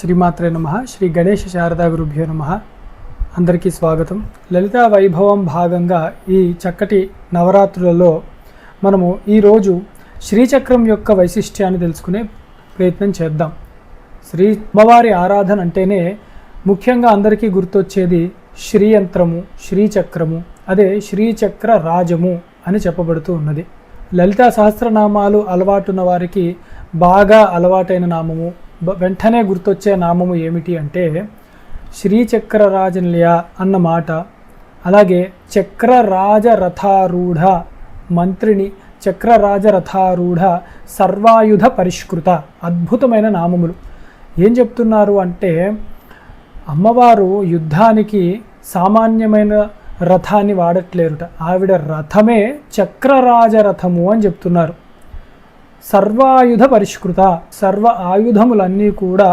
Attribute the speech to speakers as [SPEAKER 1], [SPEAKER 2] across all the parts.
[SPEAKER 1] శ్రీమాత్రే నమః. శ్రీ గణేశ శారదా గురుభ్యో నమః. అందరికీ స్వాగతం. లలితా వైభవం భాగంగా ఈ చక్కటి నవరాత్రులలో మనము ఈరోజు శ్రీచక్రం యొక్క వైశిష్ట్యాన్ని తెలుసుకునే ప్రయత్నం చేద్దాం. శ్రీ అమ్మవారి ఆరాధన అంటేనే ముఖ్యంగా అందరికీ గుర్తొచ్చేది శ్రీయంత్రము, శ్రీచక్రము, అదే శ్రీచక్ర రాజము అని చెప్పబడుతూ ఉన్నది. లలితా సహస్రనామాలు అలవాటున్న వారికి బాగా అలవాటైన నామము, వెంటనే గుర్తొచ్చే నామము ఏమిటి అంటే శ్రీచక్రరాజనిలయ అన్న మాట. అలాగే చక్రరాజరథారూఢ మంత్రిని, చక్రరాజరథారూఢ సర్వాయుధ పరిష్కృత, అద్భుతమైన నామములు. ఏం చెప్తున్నారు అంటే అమ్మవారు యుద్ధానికి సామాన్యమైన రథాన్ని వాడట్లేరుట. ఆవిడ రథమే చక్రరాజరథము అని చెప్తున్నారు. సర్వాయుధ పరిష్కృత, సర్వ ఆయుధములన్నీ కూడా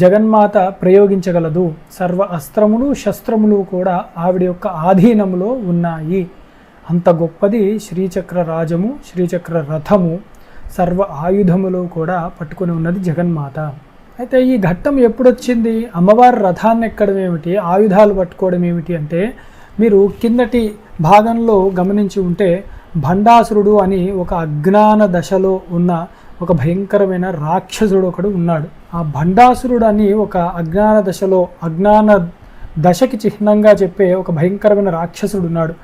[SPEAKER 1] జగన్మాత ప్రయోగించగలదు. సర్వ అస్త్రములు శస్త్రములు కూడా ఆవిడ యొక్క ఆధీనంలో ఉన్నాయి. అంత గొప్పది శ్రీచక్ర రాజము, శ్రీచక్ర రథము. సర్వ ఆయుధములు కూడా పట్టుకొని ఉన్నది జగన్మాత. అయితే ఈ ఘట్టం ఎప్పుడొచ్చింది? అమ్మవారి రథాన్ని ఎక్కడం ఏమిటి, ఆయుధాలు పట్టుకోవడం ఏమిటి అంటే మీరు కిందటి భాగంలో గమనించి ఉంటే భండాసురుడు అని ఒక అజ్ఞాన దశలో ఉన్న ఒక భయంకరమైన రాక్షసుడు ఒకడు ఉన్నాడు. ఆ భండాసురుడు అని ఒక అజ్ఞాన దశలో, అజ్ఞాన దశకి చిహ్నంగా చెప్పే ఒక భయంకరమైన రాక్షసుడు ఉన్నాడు.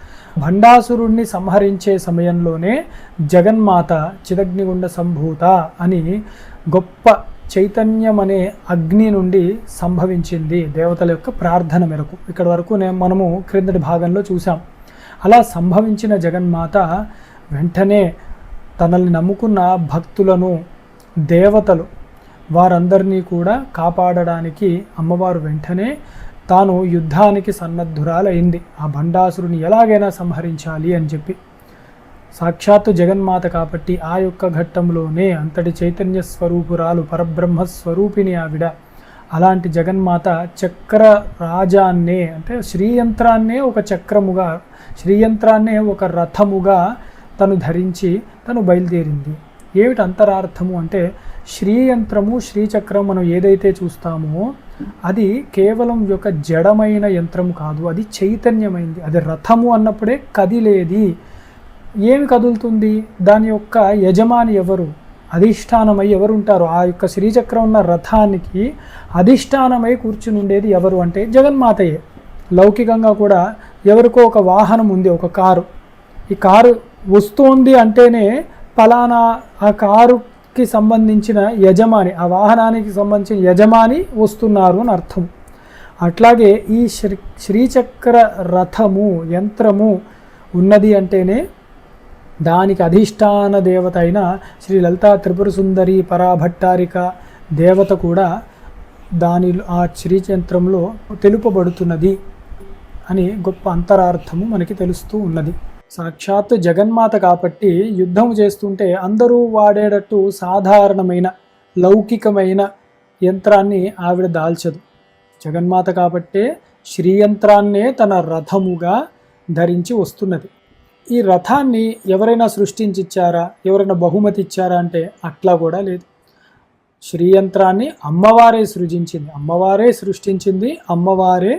[SPEAKER 1] భండాసురుడిని సంహరించే సమయంలోనే జగన్మాత చిదగ్నిగుండ సంభూత అని గొప్ప చైతన్యం అనే అగ్ని నుండి సంభవించింది దేవతల యొక్క ప్రార్థన మేరకు. ఇక్కడ వరకు మనము క్రిందటి భాగంలో చూసాం. అలా సంభవించిన జగన్మాత వెంటనే తనల్ని నమ్ముకున్న భక్తులను, దేవతలు వారందరినీ కూడా కాపాడడానికి అమ్మవారు వెంటనే తాను యుద్ధానికి సన్నద్ధురాలైంది. ఆ భండాసురుని ఎలాగైనా సంహరించాలి అని చెప్పి. సాక్షాత్తు జగన్మాత కాబట్టి ఆ యొక్క ఘట్టంలోనే అంతటి చైతన్య స్వరూపురాలు, పరబ్రహ్మ స్వరూపిణి ఆవిడ. అలాంటి జగన్మాత చక్ర రాజాన్నే అంటే శ్రీయంత్రాన్నే ఒక చక్రముగా, శ్రీయంత్రాన్నే ఒక రథముగా తను ధరించి తను బయలుదేరింది. ఏమిటి అంతరార్థము అంటే శ్రీయంత్రము, శ్రీచక్రం మనం ఏదైతే చూస్తామో అది కేవలం యొక్క జడమైన యంత్రము కాదు, అది చైతన్యమైంది. అది రథము అన్నప్పుడే కదిలేది. ఏమి కదులుతుంది? దాని యొక్క యజమాని ఎవరు, అధిష్టానమై ఎవరు ఉంటారు? ఆ యొక్క శ్రీచక్రం ఉన్న రథానికి అధిష్టానమై కూర్చుని ఉండేది ఎవరు అంటే జగన్మాతయే. లౌకికంగా కూడా ఎవరికో ఒక వాహనం ఉంది, ఒక కారు. ఈ కారు వస్తోంది అంటేనే ఫలానా ఆ కారుకి సంబంధించిన యజమాని, ఆ వాహనానికి సంబంధించిన యజమాని వస్తున్నారు అని అర్థం. అట్లాగే ఈ శ్రీచక్ర రథము, యంత్రము ఉన్నది అంటేనే దానికి అధిష్టాన దేవత అయిన శ్రీ లలితా త్రిపుర సుందరి పరాభట్టారిక దేవత కూడా దానిలో ఆ శ్రీచంత్రంలో తెలుపబడుతున్నది అని గొప్ప అంతరార్థము మనకి తెలుస్తూ ఉన్నది. సాక్షాత్తు జగన్మాత కాబట్టి యుద్ధం చేస్తుంటే అందరూ వాడేటట్టు సాధారణమైన లౌకికమైన యంత్రాన్ని ఆవిడ దాల్చదు. జగన్మాత కాబట్టే శ్రీయంత్రాన్నే తన రథముగా ధరించి వస్తున్నది. ఈ రథాన్ని ఎవరైనా సృష్టించిచ్చారా, ఎవరైనా బహుమతి ఇచ్చారా అంటే అట్లా కూడా లేదు. శ్రీయంత్రాన్ని అమ్మవారే సృజించింది, అమ్మవారే సృష్టించింది, అమ్మవారే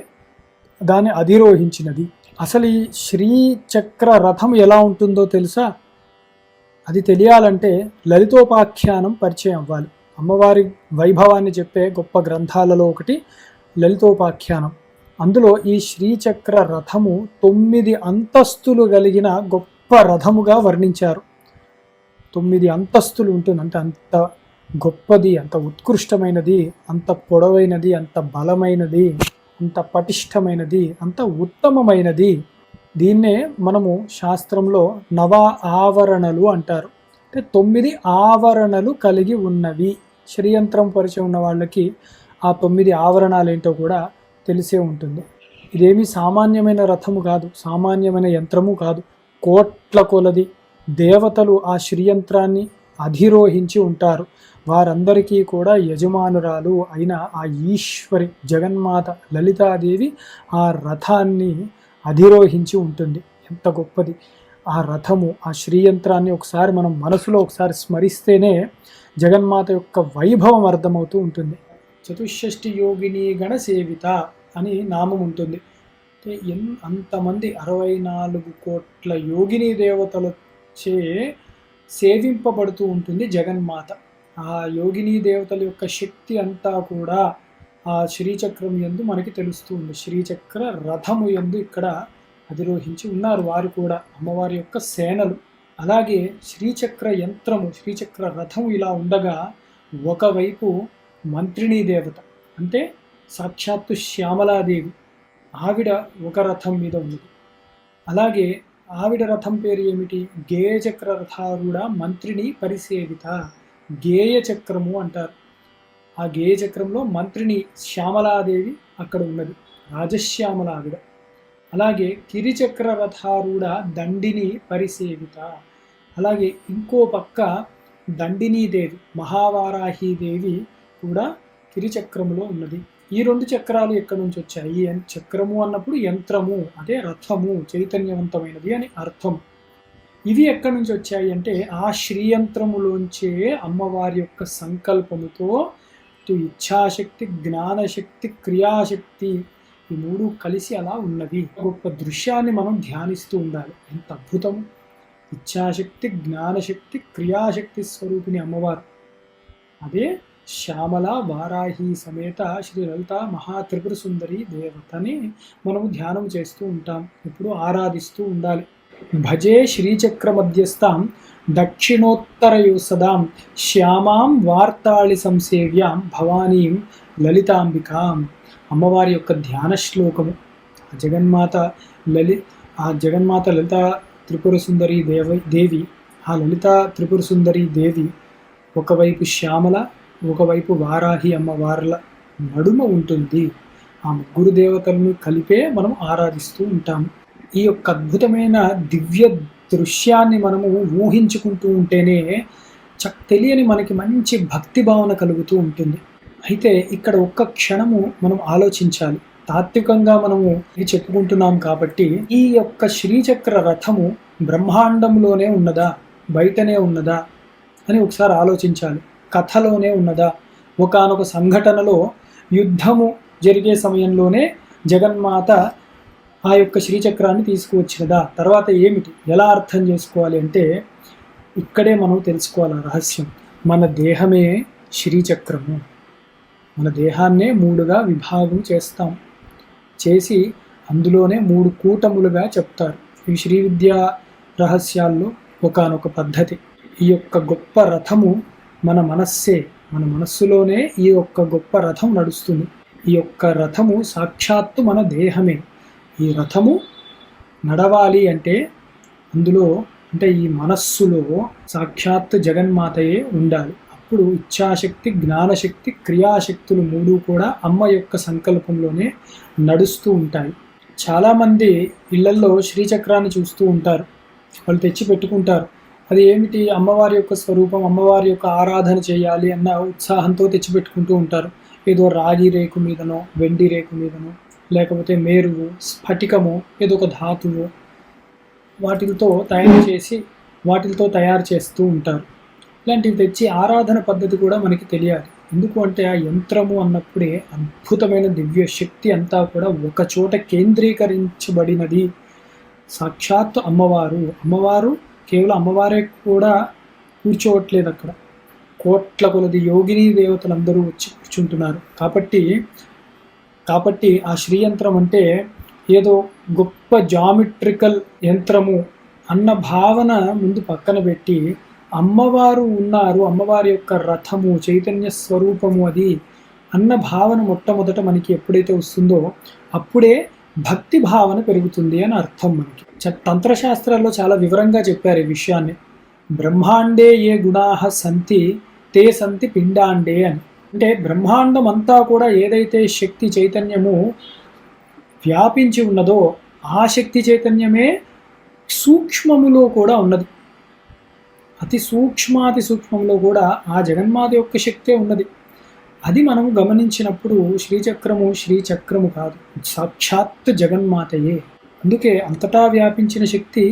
[SPEAKER 1] దాన్ని అధిరోహించినది. అసలు ఈ శ్రీచక్ర రథం ఎలా ఉంటుందో తెలుసా? అది తెలియాలంటే లలితోపాఖ్యానం పరిచయం అవ్వాలి. అమ్మవారి వైభవాన్ని చెప్పే గొప్ప గ్రంథాలలో ఒకటి లలితోపాఖ్యానం. అందులో ఈ శ్రీచక్ర రథము 9 అంతస్తులు కలిగిన గొప్ప రథముగా వర్ణించారు. 9 అంతస్తులు ఉంటుంది. అంటే అంత గొప్పది, అంత ఉత్కృష్టమైనది, అంత పొడవైనది, అంత బలమైనది, అంత పటిష్టమైనది, అంత ఉత్తమమైనది. దీన్నే మనము శాస్త్రంలో నవ ఆవరణలు అంటారు. అంటే 9 ఆవరణలు కలిగి ఉన్నవి. శ్రీయంత్రం పరిచయం ఉన్న వాళ్ళకి ఆ 9 ఆవరణాలు ఏంటో కూడా తెలిసే ఉంటుంది. ఇదేమీ సామాన్యమైన రథము కాదు, సామాన్యమైన యంత్రము కాదు. కోట్ల కొలది దేవతలు ఆ శ్రీయంత్రాన్ని అధిరోహించి ఉంటారు. వారందరికీ కూడా యజమానురాలు అయిన ఆ ఈశ్వరి జగన్మాత లలితాదేవి ఆ రథాన్ని అధిరోహించి ఉంటుంది. ఎంత గొప్పది ఆ రథము, ఆ శ్రీయంత్రాన్ని ఒకసారి మనం మనసులో ఒకసారి స్మరిస్తేనే జగన్మాత యొక్క వైభవం అర్థమవుతూ ఉంటుంది. చతుషష్ఠి యోగిని గణ సేవిత అని నామం ఉంటుంది. అంతమంది 64 కోట్ల యోగిని దేవతలచే సేవింపబడుతూ ఉంటుంది జగన్మాత. ఆ యోగిని దేవతల యొక్క శక్తి అంతా కూడా ఆ శ్రీచక్రం యందు మనకి తెలుస్తుంది. శ్రీచక్ర రథము యందు ఇక్కడ అధిరోహించి ఉన్నారు వారు కూడా, అమ్మవారి యొక్క సేనలు. అలాగే శ్రీచక్ర యంత్రము, శ్రీచక్ర రథము ఇలా ఉండగా ఒకవైపు మంత్రిణీ దేవత అంటే సాక్షాత్తు శ్యామలాదేవి, ఆవిడ ఒక రథం మీద ఉంది. అలాగే ఆవిడ రథం పేరు ఏమిటి? గేయచక్ర రథారూఢ మంత్రిని పరిసేవిత, గేయ చక్రము అంటారు. ఆ గేయ చక్రంలో మంత్రిని శ్యామలాదేవి అక్కడ ఉన్నది, రాజశ్యామల ఆవిడ. అలాగే కిరిచక్ర రథారూఢ దండిని పరిసేవిత, అలాగే ఇంకో పక్క దండినీదేవి మహావారాహీదేవి కూడా కిరిచక్రములో ఉన్నది. ఈ 2 చక్రాలు ఎక్కడి నుంచి వచ్చాయి? ఈ చక్రము అన్నప్పుడు యంత్రము, అదే రథము, చైతన్యవంతమైనది అని అర్థం. ఇవి ఎక్కడి నుంచి వచ్చాయి అంటే ఆ శ్రీయంత్రములోంచే అమ్మవారి యొక్క సంకల్పముతో ఇచ్ఛాశక్తి, జ్ఞానశక్తి, క్రియాశక్తి ఈ 3 కలిసి అలా ఉన్నవి. గొప్ప దృశ్యాన్ని మనం ధ్యానిస్తూ ఉండాలి. ఎంత అద్భుతం! ఇచ్ఛాశక్తి, జ్ఞానశక్తి, క్రియాశక్తి స్వరూపిణి అమ్మవారు. అదే శ్యామల వారాహి సమేత శ్రీ లలిత మహాత్రిపుర సుందరి దేవతని మనము ధ్యానం చేస్తూ ఉంటాం, ఇప్పుడు ఆరాధిస్తూ ఉండాలి. భజే శ్రీచక్ర మధ్యస్థాం దక్షిణోత్తరయో సదాం శ్యామాం వార్తాళి సంసేవ్యాం భవానీం లలితాంబికాం. అమ్మవారి యొక్క ధ్యాన శ్లోకము. ఆ జగన్మాత లలిత త్రిపుర సుందరి దేవి, ఆ లలిత త్రిపుర సుందరి దేవి ఒకవైపు శ్యామల, ఒకవైపు వారాహి అమ్మవార్ల నడుమ ఉంటుంది. ఆ 3 దేవతలను కలిపే మనం ఆరాధిస్తూ ఉంటాము. ఈ యొక్క అద్భుతమైన దివ్య దృశ్యాన్ని మనము ఊహించుకుంటూ ఉంటేనే తెలియని మనకి మంచి భక్తి భావన కలుగుతూ ఉంటుంది. అయితే ఇక్కడ ఒక్క క్షణము మనం ఆలోచించాలి. తాత్వికంగా మనము ఇది చెప్పుకుంటున్నాం కాబట్టి ఈ యొక్క శ్రీచక్ర రథము బ్రహ్మాండంలోనే ఉన్నదా, బయటనే ఉన్నదా అని ఒకసారి ఆలోచించాలి. కథలోనే ఉన్నదా? ఒకానొక సంఘటనలో యుద్ధము జరిగే సమయంలోనే జగన్మాత ఆ యొక్క శ్రీచక్రాన్ని తీసుకువచ్చినదా? తర్వాత ఏమిటి, ఎలా అర్థం చేసుకోవాలి అంటే ఇక్కడే మనం తెలుసుకోవాలి ఆ రహస్యం. మన దేహమే శ్రీచక్రము. మన దేహాన్నే 3గా విభాగం చేస్తాం, చేసి అందులోనే 3 కూటములుగా చెప్తారు. ఈ శ్రీ విద్యా రహస్యాల్లో ఒకానొక పద్ధతి. ఈ యొక్క గొప్ప రథము మన మనస్సే. మన మనస్సులోనే ఈ యొక్క గొప్ప రథం నడుస్తుంది. ఈ యొక్క రథము సాక్షాత్తు మన దేహమే. ఈ రథము నడవాలి అంటే అందులో అంటే ఈ మనస్సులో సాక్షాత్తు జగన్మాతయే ఉండాలి. అప్పుడు ఇచ్ఛాశక్తి, జ్ఞానశక్తి, క్రియాశక్తులు 3 కూడా అమ్మ యొక్క సంకల్పంలోనే నడుస్తూ ఉంటాయి. చాలామంది ఇళ్లల్లో శ్రీచక్రాన్ని చూస్తూ ఉంటారు, వాళ్ళు తెచ్చి పెట్టుకుంటారు. అది ఏమిటి? అమ్మవారి యొక్క స్వరూపం, అమ్మవారి యొక్క ఆరాధన చేయాలి అన్న ఉత్సాహంతో తెచ్చిపెట్టుకుంటూ ఉంటారు. ఏదో రాగి రేకు మీదనో, వెండి రేకు మీదనో, లేకపోతే మేరువు, స్ఫటికము, ఏదో ఒక ధాతువు వాటితో తయారు చేస్తూ ఉంటారు. ఇలాంటివి తెచ్చి ఆరాధన పద్ధతి కూడా మనకి తెలియాలి. ఎందుకు అంటే ఆ యంత్రము అన్నప్పుడే అద్భుతమైన దివ్య శక్తి అంతా కూడా ఒక చోట కేంద్రీకరించబడినది. సాక్షాత్తు అమ్మవారు కేవలం అమ్మవారే కూడా కూర్చోవట్లేదు అక్కడ. కోట్ల కొలది యోగిని దేవతలందరూ వచ్చి కూర్చుంటున్నారు. కాబట్టి ఆ శ్రీయంత్రం అంటే ఏదో గొప్ప జామెట్రికల్ యంత్రము అన్న భావన ముందు పక్కన పెట్టి అమ్మవారు ఉన్నారు, అమ్మవారి యొక్క రథము, చైతన్య స్వరూపము అది అన్న భావన మొట్టమొదట మనకి ఎప్పుడైతే వస్తుందో అప్పుడే భక్తి భావన పెరుగుతుంది అని అర్థం. మనకి తంత్రశాస్త్రాల్లో చాలా వివరంగా చెప్పారు ఈ విషయాన్ని. బ్రహ్మాండే ఏ గుణాహ సంతి తే సంతి పిండాండే అని. అంటే బ్రహ్మాండం అంతా కూడా ఏదైతే శక్తి చైతన్యము వ్యాపించి ఉన్నదో ఆ శక్తి చైతన్యమే సూక్ష్మములో కూడా ఉన్నది. అతి సూక్ష్మాతి సూక్ష్మంలో కూడా ఆ జగన్మాత యొక్క శక్తే ఉన్నది. అది మనము గమనించినప్పుడు శ్రీచక్రము కాదు, సాక్షాత్ జగన్మాతయే. అందుకే అంతటా వ్యాపించిన శక్తి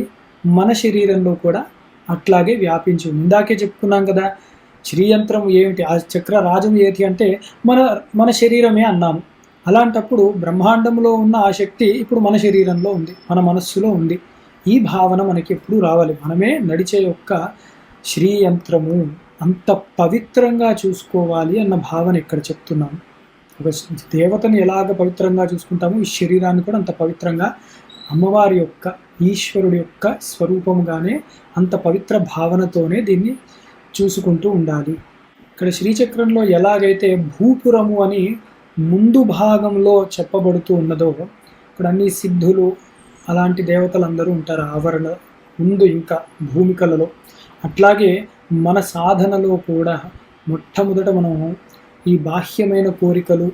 [SPEAKER 1] మన శరీరంలో కూడా అట్లాగే వ్యాపించి ఉంది. ఇందాకే చెప్పుకున్నాం కదా, శ్రీయంత్రం ఏమిటి, ఆ చక్ర రాజం ఏమిటి అంటే మన మన శరీరమే అన్నాము. అలాంటప్పుడు బ్రహ్మాండంలో ఉన్న ఆ శక్తి ఇప్పుడు మన శరీరంలో ఉంది, మన మనస్సులో ఉంది. ఈ భావన మనకి ఎప్పుడూ రావాలి. మనమే నడిచే యొక్క శ్రీయంత్రము, అంత పవిత్రంగా చూసుకోవాలి అన్న భావన ఇక్కడ చెప్తున్నాము. ఒక దేవతను ఎలాగ పవిత్రంగా చూసుకుంటామో ఈ శరీరాన్ని కూడా అంత పవిత్రంగా అమ్మవారి యొక్క, ఈశ్వరుడి యొక్క స్వరూపముగానే అంత పవిత్ర భావనతోనే దీన్ని చూసుకుంటూ ఉండాలి. ఇక్కడ శ్రీచక్రంలో ఎలాగైతే భూపురము అని ముందు భాగంలో చెప్పబడుతూ ఉన్నదో, ఇక్కడ అన్ని సిద్ధులు అలాంటి దేవతలందరూ ఉంటారు ఆవరణ ముందు, ఇంకా భూమికలలో. అట్లాగే మన సాధనలో కూడా మొట్టమొదట మనం ఈ బాహ్యమైన కోరికలు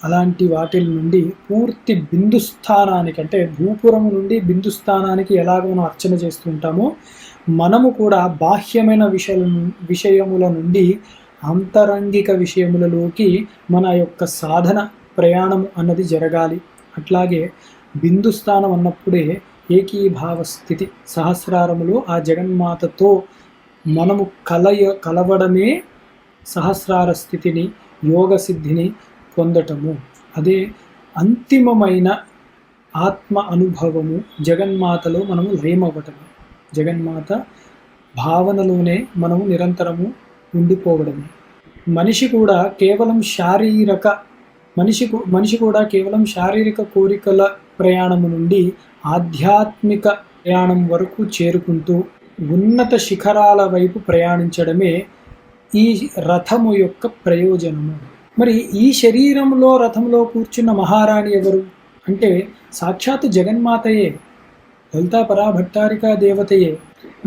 [SPEAKER 1] అలాంటి వాటి నుండి పూర్తి బిందుస్థానానికి, అంటే భూపురము నుండి బిందుస్థానానికి ఎలాగ మనం అర్చన చేస్తూ ఉంటామో, మనము కూడా బాహ్యమైన విషయముల నుండి అంతరంగిక విషయములలోకి మన యొక్క సాధన ప్రయాణం అన్నది జరగాలి. అట్లాగే బిందుస్థానం అన్నప్పుడే ఏకీభావ స్థితి, సహస్రారములో ఆ జగన్మాతతో మనము కలవడమే సహస్రార స్థితిని, యోగ సిద్ధిని పొందటము. అదే అంతిమమైన ఆత్మ అనుభవము, జగన్మాతలో మనము లయమవ్వటము, జగన్మాత భావనలోనే మనము నిరంతరము ఉండిపోవడమే. మనిషి కూడా కేవలం శారీరక కోరికల ప్రయాణము నుండి ఆధ్యాత్మిక ప్రయాణం వరకు చేరుకుంటూ ఉన్నత శిఖరాల వైపు ప్రయాణించడమే ఈ రథము యొక్క ప్రయోజనము. మరి ఈ శరీరంలో రథంలో కూర్చున్న మహారాణి ఎవరు అంటే సాక్షాత్ జగన్మాతయే, లలితా పరాభట్టారికా దేవతయే.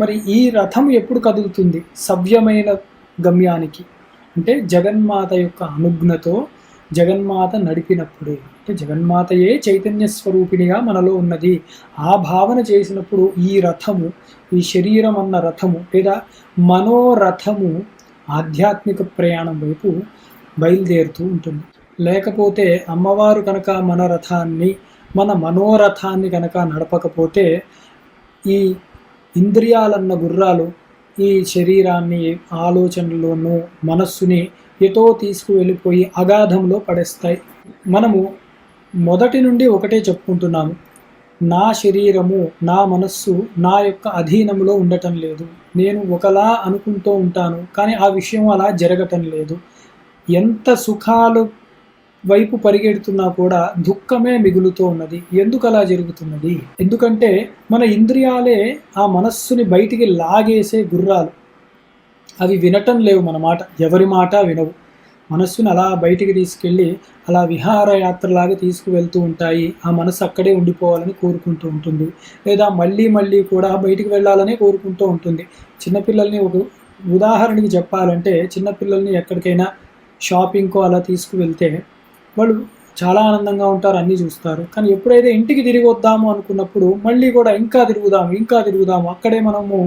[SPEAKER 1] మరి ఈ రథం ఎప్పుడు కదులుతుంది? సవ్యమైన గమ్యానికి, అంటే జగన్మాత యొక్క అనుజ్ఞతో జగన్మాత నడిపినప్పుడే. అంటే జగన్మాతయే చైతన్య స్వరూపిణిగా మనలో ఉన్నది. ఆ భావన చేసినప్పుడు ఈ రథము, ఈ శరీరం అన్న రథము లేదా మనోరథము ఆధ్యాత్మిక ప్రయాణం వైపు బయలుదేరుతూ ఉంటుంది. లేకపోతే అమ్మవారు కనుక మన మనోరథాన్ని కనుక నడపకపోతే ఈ ఇంద్రియాలన్న గుర్రాలు ఈ శరీరాన్ని, ఆలోచనలోనూ మనస్సుని ఎటో తీసుకువెళ్ళిపోయి అగాధంలో పడేస్తాయి. మనము మొదటి నుండి ఒకటే చెప్పుకుంటున్నాము, నా శరీరము, నా మనస్సు నా యొక్క అధీనంలో ఉండటం లేదు. నేను ఒకలా అనుకుంటూ ఉంటాను, కానీ ఆ విషయం అలా జరగటం లేదు. ఎంత సుఖాలు వైపు పరిగెడుతున్నా కూడా దుఃఖమే మిగులుతూ ఉన్నది. ఎందుకు అలా జరుగుతున్నది? ఎందుకంటే మన ఇంద్రియాలే ఆ మనస్సుని బయటికి లాగేసే గుర్రాలు. అవి వినటం లేవు మన మాట, ఎవరి మాట వినవు. మనస్సుని అలా బయటికి తీసుకెళ్ళి అలా విహారయాత్రలాగా తీసుకువెళ్తూ ఉంటాయి. ఆ మనస్సు అక్కడే ఉండిపోవాలని కోరుకుంటూ ఉంటుంది, లేదా మళ్ళీ మళ్ళీ కూడా బయటికి వెళ్ళాలని కోరుకుంటూ ఉంటుంది. చిన్నపిల్లల్ని ఒక ఉదాహరణకి చెప్పాలంటే, చిన్నపిల్లల్ని ఎక్కడికైనా షాపింగ్కో అలా తీసుకువెళ్తే వాళ్ళు చాలా ఆనందంగా ఉంటారు, అన్నీ చూస్తారు. కానీ ఎప్పుడైతే ఇంటికి తిరిగి వద్దాము అనుకున్నప్పుడు మళ్ళీ కూడా ఇంకా తిరుగుదాము, అక్కడే మనము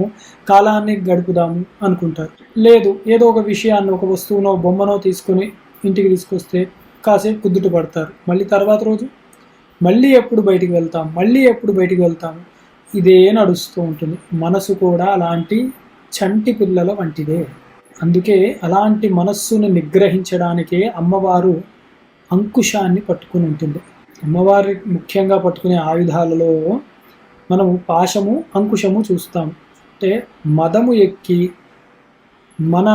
[SPEAKER 1] కాలాన్ని గడుపుదాము అనుకుంటారు. లేదు, ఏదో ఒక విషయాన్ని, ఒక వస్తువునో బొమ్మనో తీసుకొని ఇంటికి తీసుకొస్తే కాసేపు కుదుట పడతారు. మళ్ళీ తర్వాత రోజు మళ్ళీ ఎప్పుడు బయటికి వెళ్తాము, ఇదే నడుస్తూ ఉంటుంది. మనసు కూడా అలాంటి చంటి పిల్లల వంటిదే. అందుకే అలాంటి మనస్సును నిగ్రహించడానికే అమ్మవారు అంకుశాన్ని పట్టుకుని ఉంటుంది. అమ్మవారి ముఖ్యంగా పట్టుకునే ఆయుధాలలో మనము పాశము, అంకుశము చూస్తాం. అంటే మదము ఎక్కి మన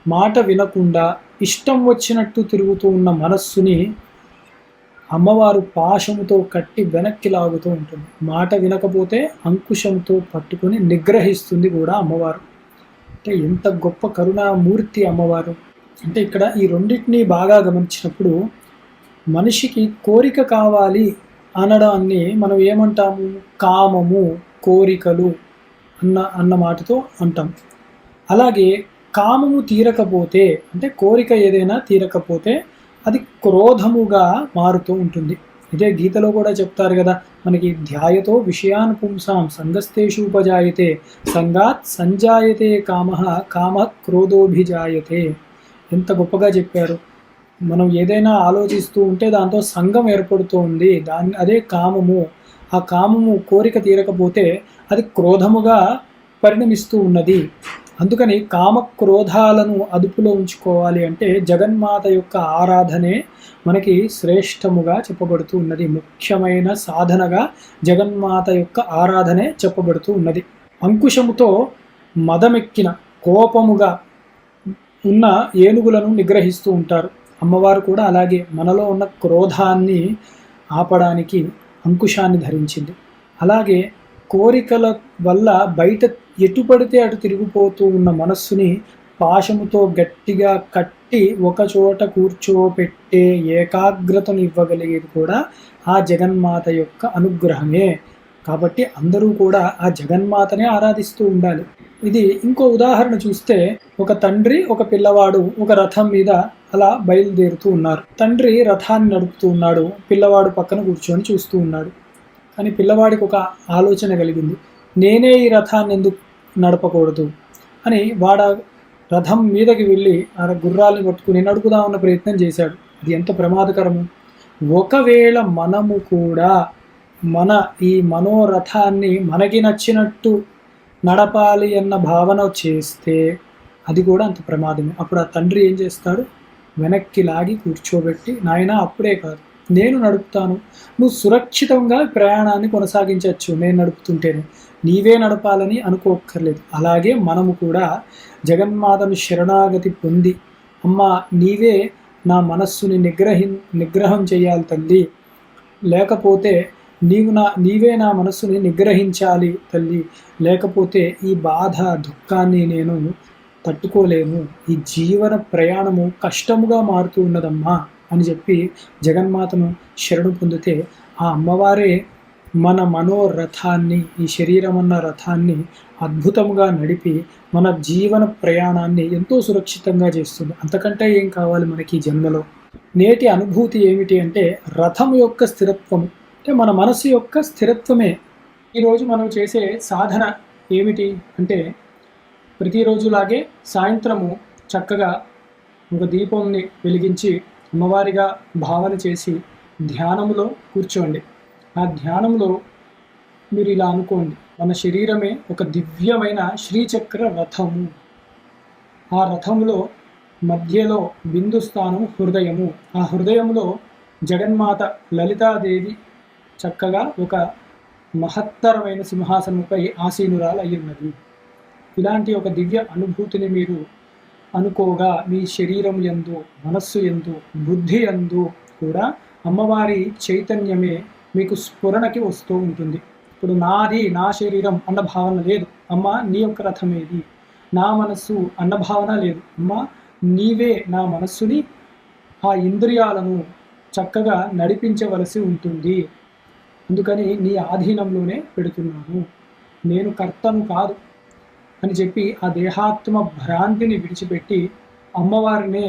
[SPEAKER 1] మాట వినకుండా ఇష్టం వచ్చినట్టు తిరుగుతూ ఉన్న మనస్సుని అమ్మవారు పాశముతో కట్టి వెనక్కి లాగుతూ ఉంటుంది. మాట వినకపోతే అంకుశంతో పట్టుకొని నిగ్రహిస్తుంది కూడా అమ్మవారు. అంటే ఎంత గొప్ప కరుణామూర్తి అమ్మవారు. అంటే ఇక్కడ ఈ రెండింటినీ బాగా గమనించినప్పుడు మనిషికి కోరిక కావాలి అనడాన్ని మనం ఏమంటాము? కామము, కోరికలు అన్న మాటతో అంటాం. అలాగే కామము తీరకపోతే, అంటే కోరిక ఏదైనా తీరకపోతే అది క్రోధముగా మారుతూ ఉంటుంది. ఇదే గీతలో కూడా చెప్తారు కదా మనకి, ధ్యాయతో విషయాన్ పుంసాం సంగస్తేషు ఉపజాయతే సంగాత్ సంజాయతే కామః కామః క్రోధోభిజాయతే. ఎంత గొప్పగా చెప్పారు. మనం ఏదైనా ఆలోచిస్తూ ఉంటే దాంతో సంఘం ఏర్పడుతూ ఉంది, అదే కామము. ఆ కామము కోరిక తీరకపోతే అది క్రోధముగా పరిణమిస్తూ ఉన్నది. అందుకని కామక్రోధాలను అదుపులో ఉంచుకోవాలి అంటే జగన్మాత యొక్క ఆరాధనే మనకి శ్రేష్టముగా చెప్పబడుతూ ఉన్నది. ముఖ్యమైన సాధనగా జగన్మాత యొక్క ఆరాధనే చెప్పబడుతూ ఉన్నది. అంకుశముతో మదమెక్కిన కోపముగా ఉన్న ఏనుగులను నిగ్రహిస్తూ ఉంటారు. అమ్మవారు కూడా అలాగే మనలో ఉన్న క్రోధాన్ని ఆపడానికి అంకుశాన్ని ధరించింది. అలాగే కోరికల వల్ల బయట ఎటు పడితే అటు తిరిగిపోతూ ఉన్న మనస్సుని పాశముతో గట్టిగా కట్టి ఒకచోట కూర్చోపెట్టే ఏకాగ్రతను ఇవ్వగలిగేది కూడా ఆ జగన్మాత యొక్క అనుగ్రహమే. కాబట్టి అందరూ కూడా ఆ జగన్మాతనే ఆరాధిస్తూ ఉండాలి. ఇది ఇంకో ఉదాహరణ చూస్తే, ఒక తండ్రి ఒక పిల్లవాడు ఒక రథం మీద అలా బయలుదేరుతూ ఉన్నారు. తండ్రి రథాన్ని నడుపుతూ ఉన్నాడు, పిల్లవాడు పక్కన కూర్చొని చూస్తూ ఉన్నాడు. కానీ పిల్లవాడికి ఒక ఆలోచన కలిగింది, నేనే ఈ రథాన్ని ఎందుకు నడపకూడదు అని వాడు రథం మీదకి వెళ్ళి ఆ గుర్రాల్ని పట్టుకుని నడుపుదామన్న ప్రయత్నం చేశాడు. అది ఎంత ప్రమాదకరము. ఒకవేళ మనము కూడా మన ఈ మనోరథాన్ని మనకి నచ్చినట్టు నడపాలి అన్న భావన చేస్తే అది కూడా అంత ప్రమాదమే. అప్పుడు ఆ తండ్రి ఏం చేస్తాడు, వెనక్కి లాగి కూర్చోబెట్టి, నాయన అప్పుడే కాదు, నేను నడుపుతాను, నువ్వు సురక్షితంగా ప్రయాణాన్ని కొనసాగించవచ్చు నేను నడుపుతుంటేనే, నీవే నడపాలని అనుకోక్కర్లేదు. అలాగే మనము కూడా జగన్మాతను శరణాగతి పొంది, అమ్మ నీవే నా మనస్సుని నిగ్రహం చేయాలి తల్లి, లేకపోతే నీవే నా మనస్సుని నిగ్రహించాలి తల్లి, లేకపోతే ఈ బాధ దుఃఖాన్ని నేను తట్టుకోలేను, ఈ జీవన ప్రయాణము కష్టముగా మారుతూ ఉన్నదమ్మా అని చెప్పి జగన్మాతను శరణు పొందితే ఆ అమ్మవారే మన మనోరథాన్ని, ఈ శరీరం అన్న రథాన్ని అద్భుతంగా నడిపి మన జీవన ప్రయాణాన్ని ఎంతో సురక్షితంగా చేస్తుంది. అంతకంటే ఏం కావాలి మనకి ఈ జన్మలో. నేటి అనుభూతి ఏమిటి అంటే రథం యొక్క స్థిరత్వం, అంటే మన మనసు యొక్క స్థిరత్వమే. ఈరోజు మనం చేసే సాధన ఏమిటి అంటే, ప్రతిరోజులాగే సాయంత్రము చక్కగా ఒక దీపంని వెలిగించి అమ్మవారిగా భావన చేసి ధ్యానంలో కూర్చోండి. ఆ ధ్యానంలో మీరు ఇలా అనుకోండి, మన శరీరమే ఒక దివ్యమైన శ్రీచక్ర రథము. ఆ రథములో మధ్యలో బిందు స్థానం హృదయము. ఆ హృదయంలో జగన్మాత లలితాదేవి చక్కగా ఒక మహత్తరమైన సింహాసనంపై ఆసీనురాలు అయ్యున్నది. ఇలాంటి ఒక దివ్య అనుభూతిని మీరు అనుకోగా మీ శరీరం యందు, మనస్సు యందు, బుద్ధి యందు కూడా అమ్మవారి చైతన్యమే మీకు స్ఫురణకి వస్తూ ఉంటుంది. ఇప్పుడు నాది, నా శరీరం అన్న భావన లేదు, అమ్మ నీ యొక్క రథమేది. నా మనస్సు అన్న భావన లేదు, అమ్మ నీవే నా మనస్సుని, ఆ ఇంద్రియాలను చక్కగా నడిపించవలసి ఉంటుంది. అందుకని నీ ఆధీనంలోనే పెడుతున్నాను, నేను కర్తను కాదు అని చెప్పి ఆ దేహాత్మ భ్రాంతిని విడిచిపెట్టి అమ్మవారినే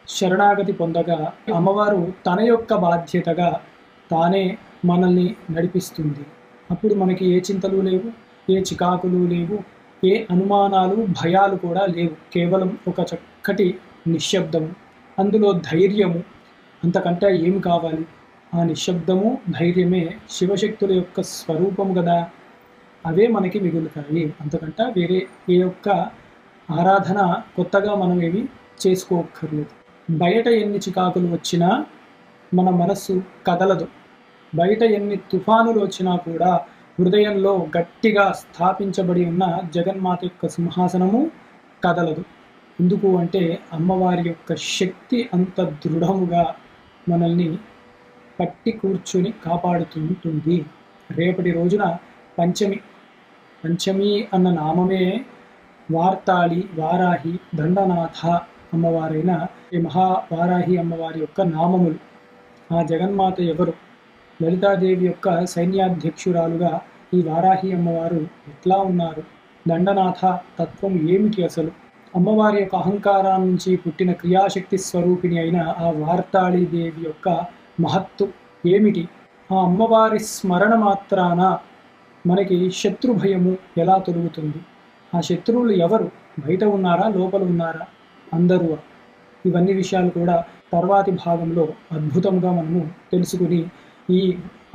[SPEAKER 1] శరణాగతి పొందగా అమ్మవారు తన యొక్క బాధ్యతగా తానే మనల్ని నడిపిస్తుంది. అప్పుడు మనకి ఏ చింతలు లేవు, ఏ చికాకులు లేవు, ఏ అనుమానాలు భయాలు కూడా లేవు. కేవలం ఒక చక్కటి నిశ్శబ్దము, అందులో ధైర్యము. అంతకంటే ఏమి కావాలి? ఆ నిశ్శబ్దము, ధైర్యమే శివశక్తుల యొక్క స్వరూపము కదా, అవే మనకి మిగులుతాయి. అంతకంటే వేరే ఏ యొక్క ఆరాధన కొత్తగా మనం ఏమి చేసుకోక్కర్లేదు. బయట ఎన్ని చికాకులు వచ్చినా మన మనస్సు కదలదు. బయట ఎన్ని తుఫానులు వచ్చినా కూడా హృదయంలో గట్టిగా స్థాపించబడి ఉన్న జగన్మాత యొక్క సింహాసనము కదలదు. ఎందుకు అంటే అమ్మవారి యొక్క శక్తి అంత దృఢముగా మనల్ని పట్టి కూర్చుని కాపాడుతుంటుంది. రేపటి రోజున పంచమి. పంచమి అన్న నామమే వార్తాళి, వారాహి, దండనాథ అమ్మవారైన ఈ మహావారాహి అమ్మవారి యొక్క నామములు. ఆ జగన్మాత ఎవరు? లలితాదేవి యొక్క సైన్యాధ్యక్షురాలుగా ఈ వారాహి అమ్మవారు ఎట్లా ఉన్నారు? దండనాథ తత్వం ఏమిటి అసలు? అమ్మవారి యొక్క అహంకారం నుంచి పుట్టిన క్రియాశక్తి స్వరూపిణి అయిన ఆ వార్తాళీదేవి యొక్క మహత్తు ఏమిటి? ఆ అమ్మవారి స్మరణ మాత్రాన మనకి శత్రు భయము ఎలా తొలుగుతుంది? ఆ శత్రువులు ఎవరు? బయట ఉన్నారా, లోపల ఉన్నారా? అందరూ. ఇవన్నీ విషయాలు కూడా తర్వాతి భాగంలో అద్భుతంగా మనము తెలుసుకుని ఈ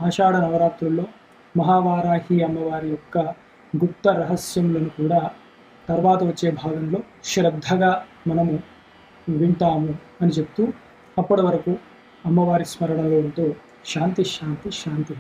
[SPEAKER 1] ఆషాఢ నవరాత్రుల్లో మహావారాహి అమ్మవారి యొక్క గుప్త రహస్యములను కూడా తర్వాత వచ్చే భాగంలో శ్రద్ధగా మనము వింటాము అని చెప్తూ అప్పటి వరకు అమ్మవారి స్మరణలో ఉంటూ శాంతి శాంతి శాంతి.